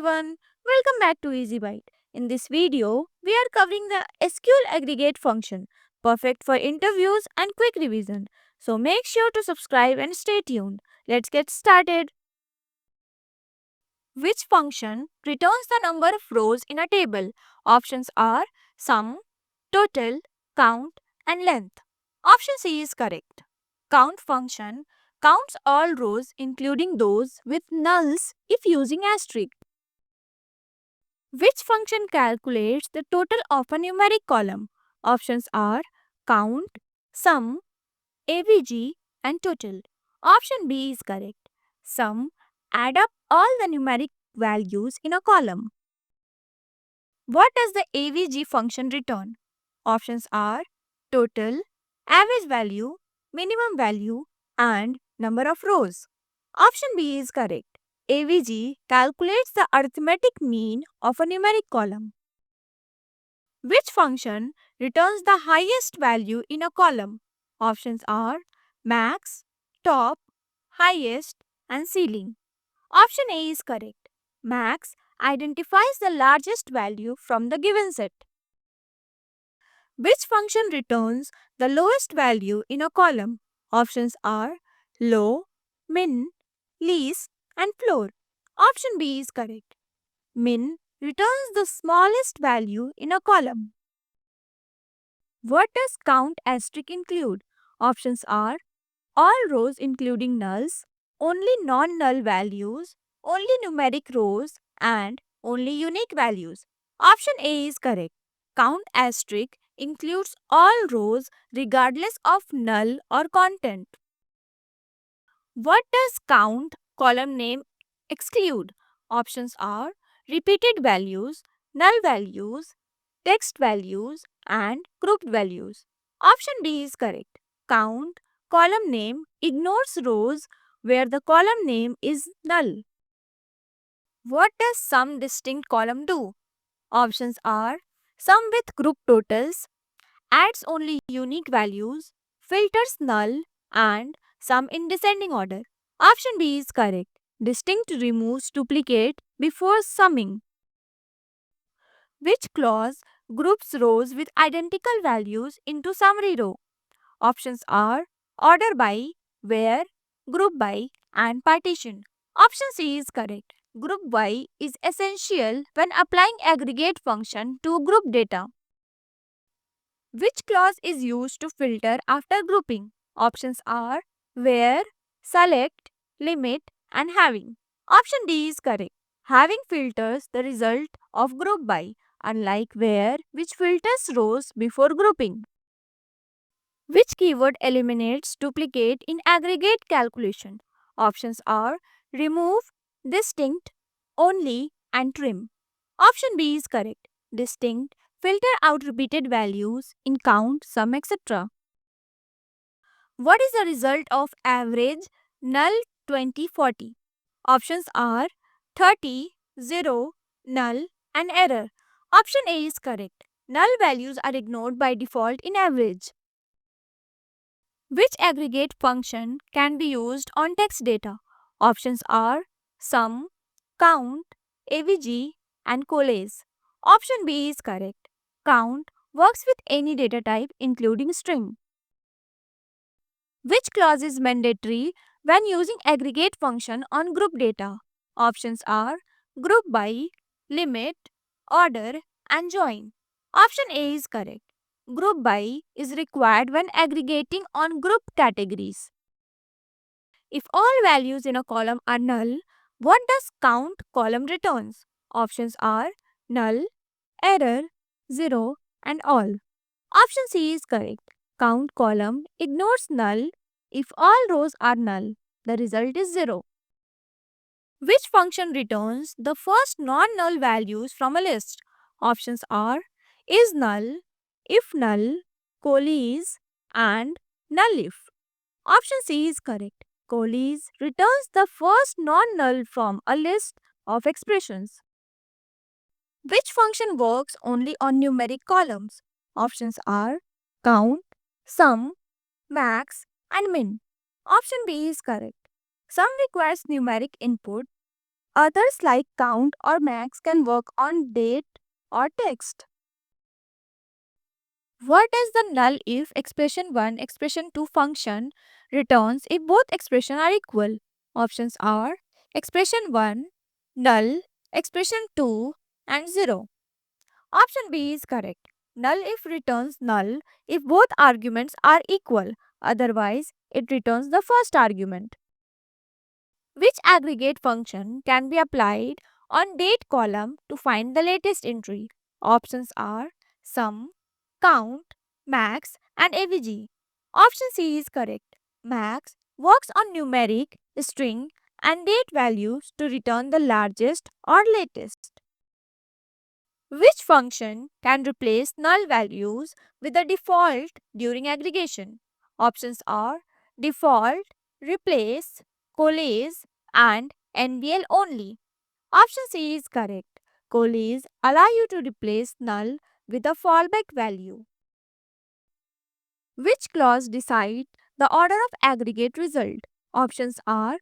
everyone, welcome back to Easy Byte. In this video, we are covering the SQL aggregate function, perfect for interviews and quick revision. So make sure to subscribe and stay tuned. Let's get started. Which function returns the number of rows in a table? Options are sum, total, count, and length. Option C is correct. Count function counts all rows including those with nulls if using asterisk. Which function calculates the total of a numeric column? Options are count, sum, AVG, and total. Option B is correct. Sum add up all the numeric values in a column. What does the AVG function return? Options are total, average value, minimum value, and number of rows. Option B is correct. AVG calculates the arithmetic mean of a numeric column. Which function returns the highest value in a column? Options are max, top, highest, and ceiling. Option A is correct. Max identifies the largest value from the given set. Which function returns the lowest value in a column? Options are low, min, least, and floor. Option B is correct. Min returns the smallest value in a column. What does count asterisk include? Options are all rows including nulls, only non-null values, only numeric rows, and only unique values. Option A is correct. Count asterisk includes all rows regardless of null or content. What does count column name exclude? Options are repeated values, null values, text values, and grouped values. Option B is correct. Count column name ignores rows where the column name is null. What does sum distinct column do? Options are sum with group totals, adds only unique values, filters null, and sum in descending order. Option B is correct. Distinct removes duplicate before summing. Which clause groups rows with identical values into summary row? Options are order by, where, group by, and partition. Option C is correct. Group by is essential when applying aggregate function to group data. Which clause is used to filter after grouping? Options are where, select, limit, and having. Option D is correct. Having filters the result of group by, unlike where, which filters rows before grouping. Which keyword eliminates duplicate in aggregate calculation? Options are remove, distinct, only, and trim. Option B is correct. Distinct filter out repeated values in count, sum, etc. What is the result of average, null, 20, 40? Options are 30, 0, null, and error. Option A is correct. Null values are ignored by default in average. Which aggregate function can be used on text data? Options are sum, count, AVG, and coalesce. Option B is correct. Count works with any data type including string. Which clause is mandatory when using aggregate function on group data? Options are group by, limit, order, and join. Option A is correct. Group by is required when aggregating on group categories. If all values in a column are null, what does count column returns? Options are null, error, 0, and all. Option C is correct. Count column ignores null if all rows are null. The result is 0. Which function returns the first non-null values from a list? Options are is null, if null, coalesce, and null if. Option C is correct. Coalesce returns the first non-null from a list of expressions. Which function works only on numeric columns? Options are count, sum, max, and min. Option B is correct. Sum requires numeric input, Others like count or max can work on date or text. What does the null if expression 1, expression 2 function returns if both expressions are equal? Options are expression 1, null, expression 2, and 0. Option B is correct. Null if returns null if both arguments are equal. Otherwise, it returns the first argument. Which aggregate function can be applied on date column to find the latest entry? Options are sum, count, max, and avg. Option C is correct. Max works on numeric, string, and date values to return the largest or latest. Which function can replace null values with the default during aggregation? Options are default, replace, coalesce, and NVL only. Option C is correct. Coalesce allow you to replace null with a fallback value. Which clause decide the order of aggregate result? Options are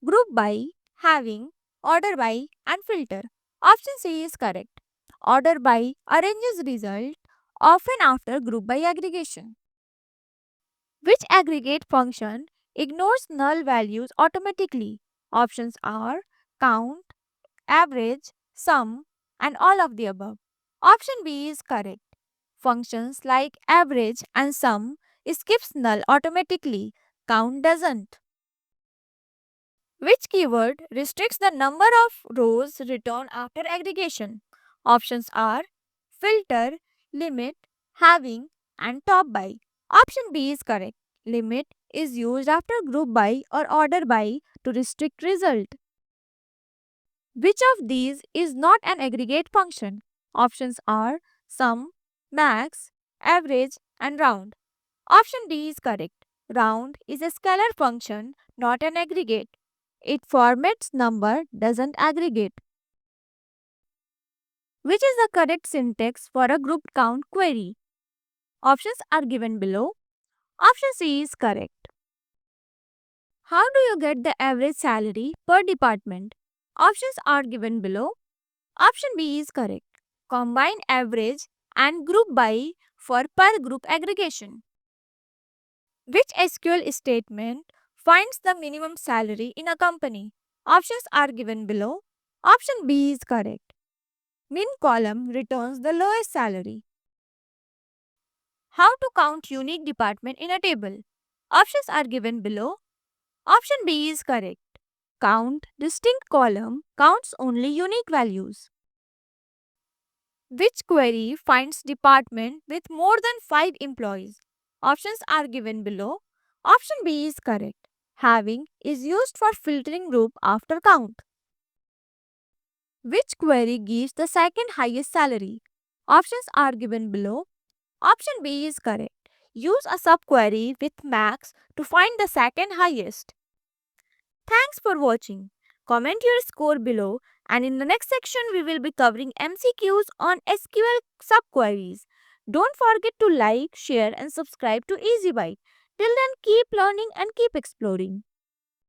group by, having, order by, and filter. Option C is correct. Order by arranges result often after group by aggregation. Which aggregate function ignores null values automatically? Options are count, average, sum, and all of the above. Option B is correct. Functions like average and sum skips null automatically. Count doesn't. Which keyword restricts the number of rows returned after aggregation? Options are filter, limit, having, and top by. Option B is correct. Limit is used after group by or order by to restrict result. Which of these is not an aggregate function? Options are sum, max, average, and round. Option D is correct. Round is a scalar function, not an aggregate. It formats number, doesn't aggregate. Which is the correct syntax for a group count query? Options are given below. Option C is correct. How do you get the average salary per department? Options are given below. Option B is correct. Combine average and group by for per group aggregation. Which SQL statement finds the minimum salary in a company? Options are given below. Option B is correct. Min column returns the lowest salary. How to count unique department in a table? Options are given below. Option B is correct. Count distinct column counts only unique values. Which query finds department with more than 5 employees? Options are given below. Option B is correct. Having is used for filtering group after count. Which query gives the second highest salary? Options are given below. Option B is correct. Use a subquery with max to find the second highest. Thanks for watching. Comment your score below, and in the next section we will be covering MCQs on SQL subqueries. Don't forget to like, share and subscribe to EasyByte. Till then, keep learning and keep exploring.